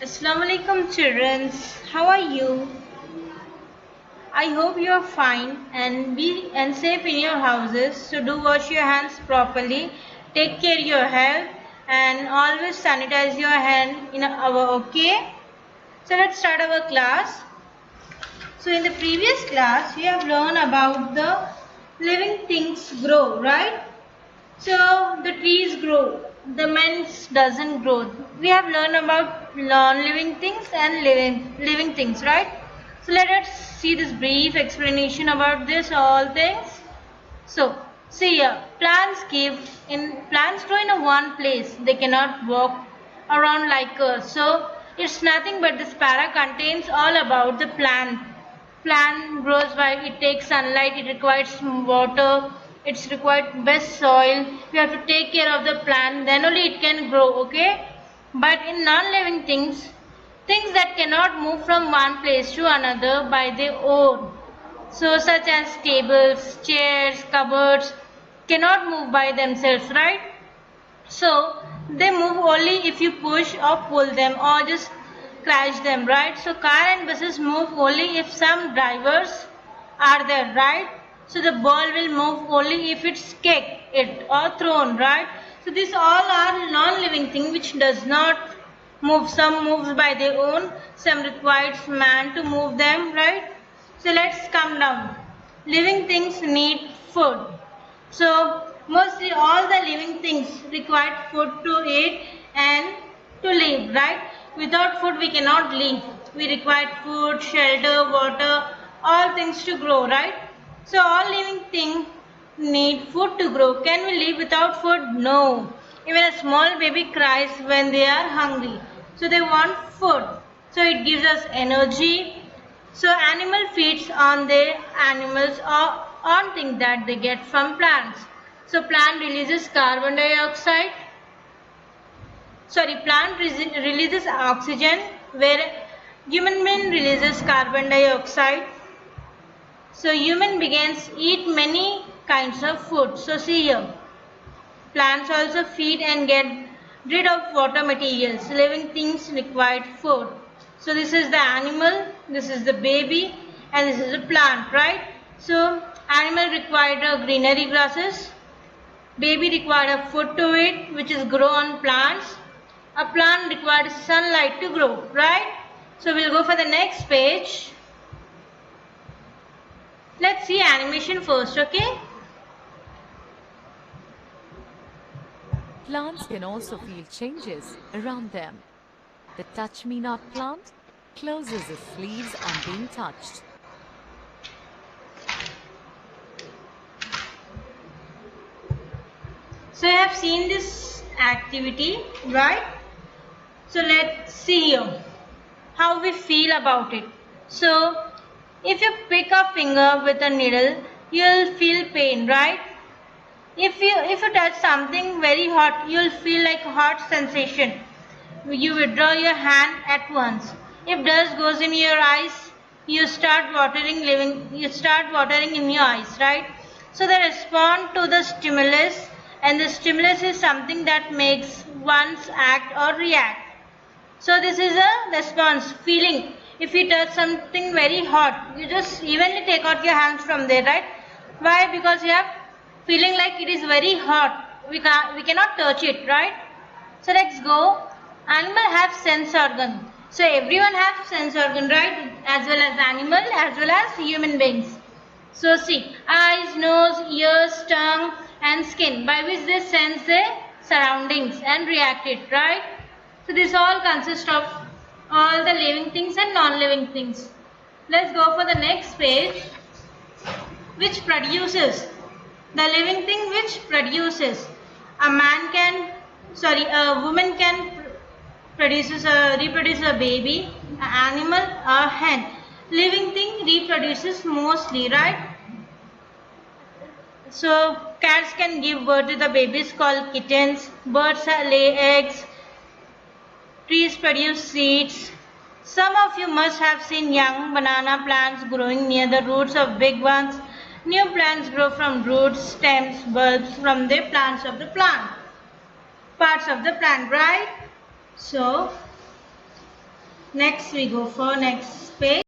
Assalamu alaikum children. How are you? I hope you are fine and be and safe in your houses. So do wash your hands properly, take care of your health and always sanitize your hand in an hour, okay? So let's start our class. So in the previous class we have learned about the living things grow, right? So the trees grow, the man doesn't grow. We have learned about non-living things and living things, right? So let us see this brief explanation about this all things. So see here, plants grow in a one place. They cannot walk around like us. So it's nothing but this para contains all about the plant. Plant grows by it takes sunlight, it requires water, it's required best soil. We have to take care of the plant, then only it can grow, okay? But in non-living things, things that cannot move from one place to another by their own. So such as tables, chairs, cupboards cannot move by themselves, right? So they move only if you push or pull them or just crash them, right? So car and buses move only if some drivers are there, right? So the ball will move only if it's kicked it or thrown, right? So these all are non-living thing which does not move. Some moves by their own, some requires man to move them, right? So let's come down. Living things need food. So mostly all the living things require food to eat and to live, right? Without food we cannot live. We require food, shelter, water, all things to grow, right? So all living things need food to grow. Can we live without food? No. Even a small baby cries when they are hungry. So they want food. So it gives us energy. So animal feeds on their animals or on things that they get from plants. So plant releases carbon dioxide. Plant releases oxygen where human being releases carbon dioxide. So human beings eat many kinds of food. So see here, plants also feed and get rid of water materials. Living things require food. So this is the animal, this is the baby and this is the plant, right? So animal required greenery grasses. Baby required a food to eat which is grow on plants. A plant requires sunlight to grow, right? So we'll go for the next page. Let's see animation first, okay? Plants can also feel changes around them. The touch me not plant closes its leaves on being touched. So I have seen this activity, right? So let's see here how we feel about it. So if you pick a finger with a needle, you'll feel pain, right? If you touch something very hot, you'll feel like hot sensation. You withdraw your hand at once. If dust goes in your eyes, you start watering in your eyes, right? So they respond to the stimulus, and the stimulus is something that makes one's act or react. So this is a response, feeling. If you touch something very hot, you just evenly take out your hands from there, right? Why? Because you have feeling like it is very hot. We cannot touch it, right? So let's go. Animal have sense organ. So everyone have sense organ, right? As well as animal, as well as human beings. So see, eyes, nose, ears, tongue and skin by which they sense their surroundings and react it, right? So this all consists of all the living things and non-living things. Let's go for the next page, which produces. The living thing which produces. A woman can reproduce a baby, an animal, a hen. Living thing reproduces mostly, right? So cats can give birth to the babies called kittens. Birds lay eggs. Trees produce seeds. Some of you must have seen young banana plants growing near the roots of big ones. New plants grow from roots, stems, bulbs from the parts of the plant, right? So Next we go for next page.